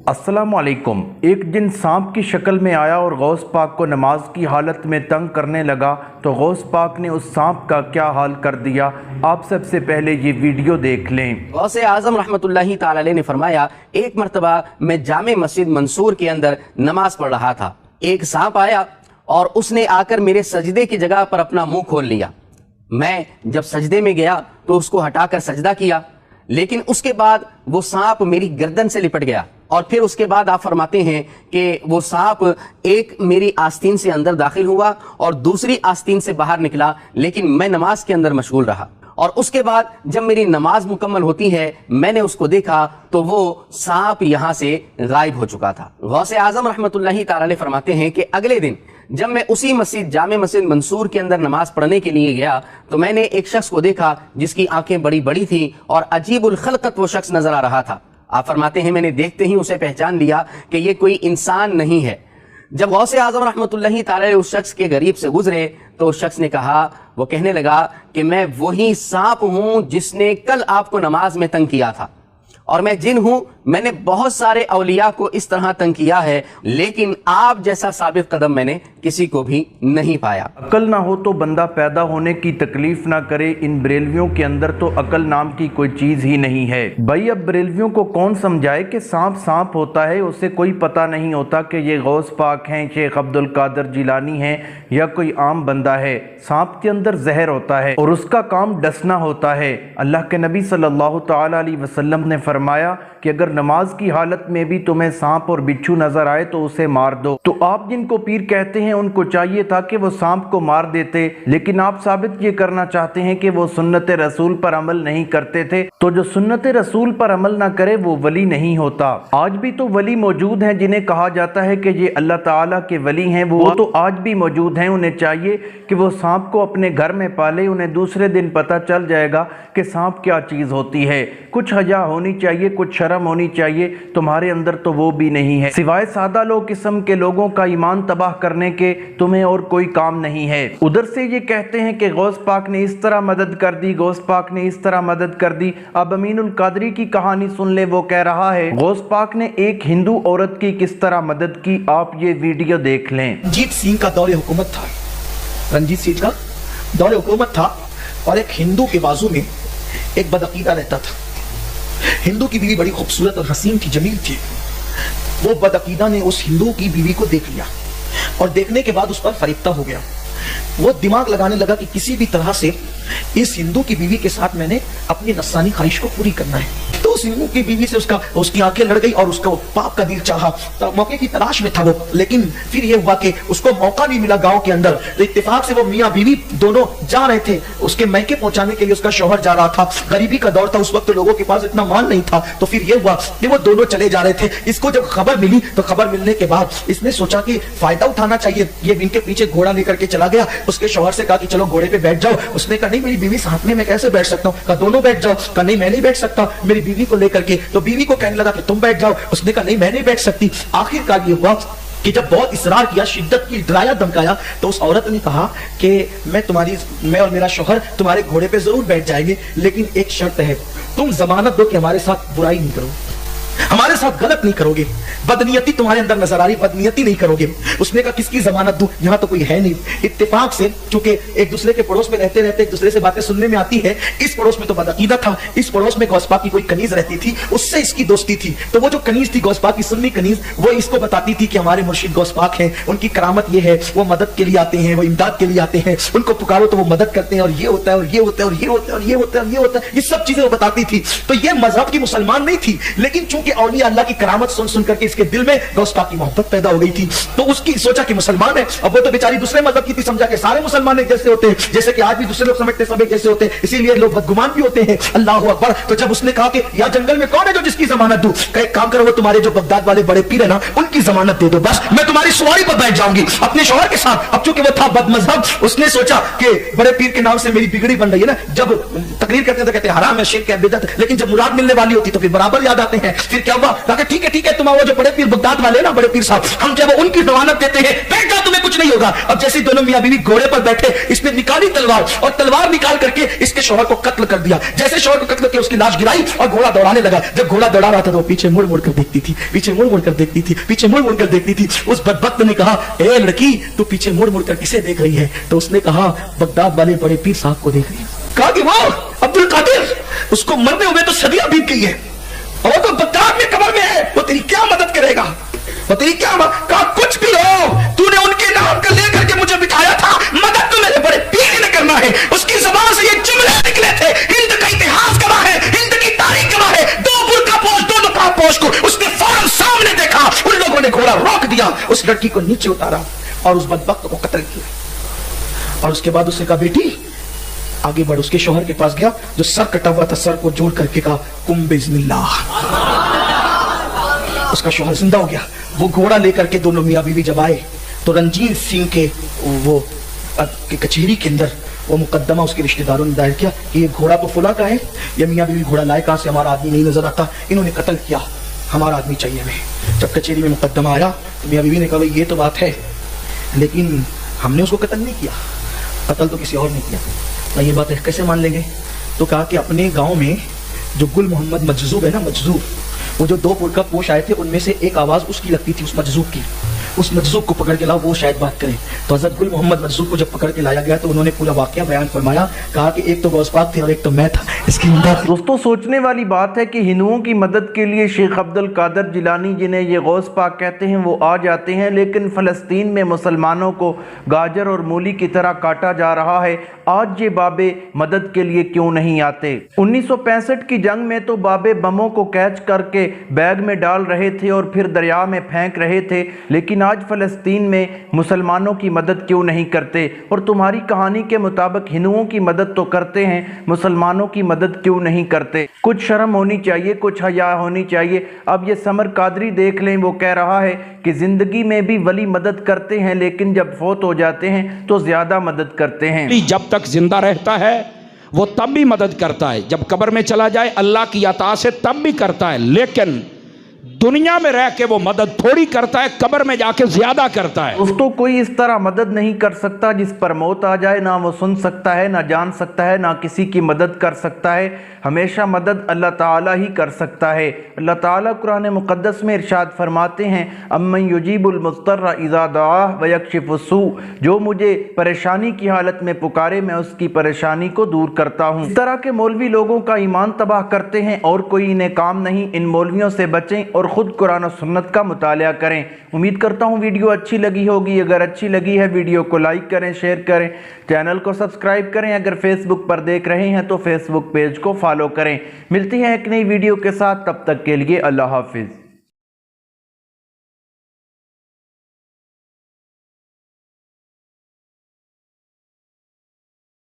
अस्सलाम वालेकुम। एक दिन सांप की शक्ल में आया और गौस पाक को नमाज की हालत में तंग करने लगा तो गौस पाक ने उस सांप का क्या हाल कर दिया, आप सबसे पहले ये वीडियो देख लें। गौसे आज़म रहमतुल्लाहि ताला अलैह ने फरमाया, एक मर्तबा मैं जामे मस्जिद मंसूर के अंदर नमाज पढ़ रहा था। एक सांप आया और उसने आकर मेरे सजदे की जगह पर अपना मुंह खोल लिया। मैं जब सजदे में गया तो उसको हटाकर सजदा किया, लेकिन उसके बाद वो सांप मेरी गर्दन से लिपट गया और फिर उसके बाद आप फरमाते हैं कि वो सांप एक मेरी आस्तीन से अंदर दाखिल हुआ और दूसरी आस्तीन से बाहर निकला, लेकिन मैं नमाज के अंदर मशगूल रहा। और उसके बाद जब मेरी नमाज मुकम्मल होती है, मैंने उसको देखा तो वो सांप यहां से गायब हो चुका था। गौसे आज़म रहमतुल्लाहि ताला अलैह फरमाते हैं कि अगले दिन जब मैं उसी मस्जिद जामे मस्जिद मंसूर के अंदर नमाज पढ़ने के लिए गया तो मैंने एक शख्स को देखा जिसकी आंखें बड़ी बड़ी थी और अजीबुल खल्कत वो शख्स नजर आ रहा था। आप फरमाते हैं मैंने देखते ही उसे पहचान लिया कि ये कोई इंसान नहीं है। जब गौसे आज़म रहमतुल्लाहि ताला अलैह उस शख्स के करीब से गुजरे तो उस शख्स ने कहा, वो कहने लगा कि मैं वही सांप हूं जिसने कल आपको नमाज में तंग किया था, और मैं जिन हूं, मैंने बहुत सारे औलिया को इस तरह तंग किया है, लेकिन आप जैसा साबित कदम मैंने किसी को भी नहीं पाया। अकल ना हो तो बंदा पैदा होने की तकलीफ ना करे। इन बरेलवियों के अंदर तो अकल नाम की कोई चीज ही नहीं है। भाई अब बरेलवियों को कौन समझाए कि सांप सांप होता है, उसे कोई पता नहीं होता कि ये गौस पाक हैं, शेख अब्दुल कादिर जिलानी हैं या कोई आम बंदा है। सांप के अंदर जहर होता है और उसका काम डसना होता है। अल्लाह के नबी सल्लल्लाहु तआला अलैहि वसल्लम ने फरमाया कि अगर नमाज की हालत में भी तुम्हें सांप और बिच्छू नजर आए तो उसे मार दो। तो आप जिनको पीर कहते हैं उनको चाहिए था कि वो सांप को मार देते, लेकिन आप साबित ये करना चाहते हैं कि वो सुन्नत रसूल पर अमल नहीं करते थे। तो जो सुन्नत रसूल पर अमल ना करे वो वली नहीं होता। आज भी तो वली मौजूद हैं जिन्हें कहा जाता है कि ये अल्लाह ताला के वली हैं, वो तो आज भी मौजूद हैं। उन्हें चाहिए कि वो सांप को अपने घर में पाले, उन्हें दूसरे दिन पता चल जाएगा कि सांप क्या चीज होती है। कुछ हया होनी चाहिए, कुछ शर्म होनी चाहिए, तुम्हारे अंदर तो वो भी नहीं है। सिवाय सादा लोग किस्म के लोगों का ईमान तबाह करने के तुम्हें और कोई काम नहीं है। उधर से ये कहते हैं कि गौस पाक ने इस तरह मदद कर दी, गौस पाक ने इस तरह मदद कर दी। अब अमीनुल कादरी की कहानी सुन ले, वो कह रहा है गौस पाक ने एक हिंदू औरत की किस तरह मदद की, आप ये वीडियो देख लें। रंजीत सिंह का दौरे हुकूमत था, रंजीत सिंह का दौरे हुकूमत था और एक हिंदू के बाजू में एक बदअकीदा रहता था। हिंदू की बीवी बड़ी खूबसूरत और हसीन थी, जमील थी। वो बदअकीदा ने उस हिंदू की बीवी को देख लिया और देखने के बाद उस पर फरिश्ता हो गया। वो दिमाग लगाने लगा कि किसी भी तरह से इस हिंदू की बीवी के साथ मैंने अपनी नस्सानी ख्वाहिश को पूरी करना है। तो उस हिंदू की बीवी से उसकी आंखें लड़ गई और उसको पाप का दिल चाहा। तो मौके की तलाश में था वो, लेकिन फिर ये हुआ कि उसको मौका नहीं मिला गांव के अंदर। तो इत्तेफाक से वो मियां बीवी दोनों जा रहे थे, उसके मैके पहुंचाने के लिए उसका शौहर जा रहा था। गरीबी का दौर था उस वक्त, तो लोगों के पास इतना माल नहीं था। तो फिर ये हुआ कि वो दोनों चले जा रहे थे। इसको जब खबर मिली तो खबर मिलने के बाद इसने सोचा कि फायदा उठाना चाहिए। ये इनके पीछे घोड़ा लेकर के चला गया, उसके शौहर से कहा कि चलो घोड़े पे बैठ जाओ। उसने कहा नहीं, मेरी बीवी साथ में, मैं कैसे बैठ सकता हूँ। कहा दोनों बैठ जाओ। कहा नहीं, मैं नहीं बैठ सकता मेरी बीवी को लेकर के। तो बीवी को कहने लगा कि तुम बैठ जाओ। उसने कहा नहीं, मैं नहीं बैठ सकती। आखिरकार ये हुआ कि जब बहुत इसरार किया, शिद्दत की, डराया धमकाया, तो उस औरत ने कहा कि मैं और मेरा शौहर तुम्हारे घोड़े पे जरूर बैठ जाएंगे, लेकिन एक शर्त है, तुम जमानत दो कि हमारे साथ बुराई नहीं करो, हमारे साथ गलत नहीं करोगे, बदनियती तुम्हारे अंदर नजर आ रही, बदनियती नहीं करोगे। उसने कहा किसकी जमानत दूं, यहां तो कोई है नहीं। इत्तेफाक से चूंकि एक दूसरे के पड़ोस में रहते रहते एक दूसरे से बातें सुनने में आती है। इस पड़ोस में तो बदअकीदा था, इस पड़ोस में गौस पाक की कोई कनीज रहती थी, उससे इसकी दोस्ती थी। तो वो जो कनीज थी गौस पाक की, सुन्नी कनीज, वो इसको बताती थी कि हमारे मुर्शिद गौस पाक हैं, उनकी करामत ये है, वो मदद के लिए आते हैं, वो इमदाद के लिए आते हैं, उनको पुकारो तो वो मदद करते हैं, और ये होता है और ये होता है और ये होता है और ये होता है और ये होता है, ये सब चीजें वो बताती थी। तो ये मजहब की मुसलमान नहीं थी, लेकिन चूंकि औलिया अल्लाह की करामत सुन सुन करके इसके दिल में गौस पाक की मोहब्बत पैदा हो गई थी। तो उसकी सोचा कि मुसलमान है। अब वो तो बेचारी दूसरे मजहब की थी, समझा कि सारे मुसलमान एक जैसे होते हैं, जैसे कि आज भी दूसरे लोग समझते सब एक जैसे होते हैं, इसीलिए लोग बदगुमान भी होते हैं। अल्लाह अकबर। तो जब उसने कहा कि यार जंगल में कौन है जो जिसकी जमानत दूं, एक काम करो, वो तुम्हारे जो बगदाद वाले बड़े पीर है ना, उनकी जमानत दे दो, बस मैं तुम्हारी सवारी पर बैठ जाऊंगी अपने शौहर के साथ। अब चूंकि वो था बदमजहब, उसने सोचा कि बड़े पीर के नाम से मेरी बिगड़ी बन रही है ना, जब तकरीर करते हैं तो कहते हैं हराम है, शिर्क है, बिदअत, लेकिन जब मुराद मिलने वाली होती तो फिर बराबर याद आते हैं। फिर फिर क्या हुआ? कहा ठीक है तुम वो जो बड़े पीर बगदाद वाले ना, बड़े पीर साहब, हम जब उनकी जमानत देते हैं, बैठ जाओ, तुम्हें कुछ नहीं होगा। अब जैसे दोनों मियां बीवी घोड़े पर बैठे, इसने निकाली तलवार और तलवार निकाल करके इसके शौहर को कत्ल कर दिया। जैसे शौहर को कत्ल करके उसकी लाश गिराई और घोड़ा दौड़ाने लगा। जब घोड़ा दौड़ा रहा था तो वो पीछे मुड़ मुड़ कर देखती थी, पीछे मुड़ मुड़ कर देखती थी, पीछे मुड़ मुड़ कर देखती थी। उस बदबख्त ने कहा, ए लड़की, तू पीछे मुड़ मुड़ कर किसे देख रही है? तो उसने कहा, बगदाद वाले बड़े पीर साहब को देख रही है। कहा कि वो अब्दुल कादिर, उसको मरने हुए तो सदियां बीत गई है और वो तो बगदाद में कब्र में है, वो तेरी क्या मदद करेगा? वो तेरी क्या कहा, कुछ भी हो, तूने उनके नाम का लेकर के मुझे बिठाया था, मदद तो मेरे बड़े पीर ने करना है। उसकी जुबान से ये जुमले निकले थे, हिंद का इतिहास गवाह है, हिंद की तारीख गवाह है। दो बुर्का पोश, दो नकाब पोश को उसने फौरन सामने देखा, उन लोगों ने घोड़ा रोक दिया, उस लड़की को नीचे उतारा और उस बदबख्त को कत्ल किया। और उसके बाद उसने कहा, बेटी आगे बढ़। उसके शौहर के पास गया जो सर कटा हुआ था, सर को जोड़ करके कहा, कुम बिस्मिल्लाह। उसका शौहर जिंदा हो गया। वो घोड़ा लेकर के दोनों मियां बीवी जब आए तो रंजीत सिंह के वो के कचहरी के अंदर वो मुकदमा उसके रिश्तेदारों ने दायर किया कि ये घोड़ा तो फुला का है, ये मियां बीवी घोड़ा लाए कहां से, हमारा आदमी नहीं नजर आता, इन्होंने कत्ल किया, हमारा आदमी चाहिए हमें। जब कचहरी में मुकदमा आया तो मियां बीवी ने कहा, ये तो बात है, लेकिन हमने उसको कत्ल नहीं किया, कत्ल तो किसी और ने किया। तो ये बात कैसे मान लेंगे? तो कहा कि अपने गांव में जो गुल मोहम्मद मजजूब है ना, मजजूब, वो जो दो बुर्का पोश आए थे उनमें से एक आवाज उसकी लगती थी, उस मजजूब की। उस मजजूब को पकड़ के लाओ, वो शायद बात करे। तो हजरत गुल मोहम्मद मजजूब को जब पकड़ के लाया गया तो उन्होंने पूरा वाकया बयान फरमाया, कहा कि एक तो गौस पाक थे और एक तो मैं था। इसकी दोस्तों सोचने वाली बात है कि हिंदुओं की मदद के लिए शेख अब्दुल कादिर जिलानी, जिन्हें ये गौस पाक कहते हैं, वो आ जाते हैं, लेकिन फ़लस्तीन में मुसलमानों को गाजर और मूली की तरह काटा जा रहा है। आज ये बाबे मदद के लिए क्यों नहीं आते? 1965 की जंग में तो बाबे बमों को कैच करके बैग में डाल रहे थे और फिर दरिया में फेंक रहे थे, लेकिन आज फ़लस्तीन में मुसलमानों की मदद क्यों नहीं करते? और तुम्हारी कहानी के मुताबिक हिंदुओं की मदद तो करते हैं, मुसलमानों की मदद क्यों नहीं करते? कुछ शर्म होनी चाहिए, कुछ हया होनी चाहिए। अब ये समर कादरी देख लें, वो कह रहा है कि ज़िंदगी में भी वली मदद करते हैं, लेकिन जब फौत हो जाते हैं तो ज़्यादा मदद करते हैं। जब तक जिंदा रहता है वो तब भी मदद करता है, जब कब्र में चला जाए अल्लाह की अता से तब भी करता है, लेकिन दुनिया में रह के वो मदद थोड़ी करता है, कब्र में जाके ज्यादा करता है। दोस्तों कोई इस तरह मदद नहीं कर सकता जिस पर मौत आ जाए, ना वो सुन सकता है, ना जान सकता है, ना किसी की मदद कर सकता है। हमेशा मदद अल्लाह ताला ही कर सकता है। अल्लाह ताला कुरान मुक़द्दस में इरशाद फरमाते हैं, अम्मन युजीबुल मुज़्तर्रा इज़ा दआह व यक्शिफुस्सू, जो मुझे परेशानी की हालत में पुकारे मैं उसकी परेशानी को दूर करता हूँ। इस तरह के मौलवी लोगों का ईमान तबाह करते हैं और कोई इन्हें काम नहीं। इन मौलवियों से बचें और खुद कुरान और सुन्नत का मुतालिया करें। उम्मीद करता हूँ वीडियो अच्छी लगी होगी। अगर अच्छी लगी है वीडियो को लाइक करें, शेयर करें, चैनल को सब्सक्राइब करें। अगर फेसबुक पर देख रहे हैं तो फेसबुक पेज को फॉलो करें। मिलती है एक नई वीडियो के साथ, तब तक के लिए अल्लाह हाफिज़।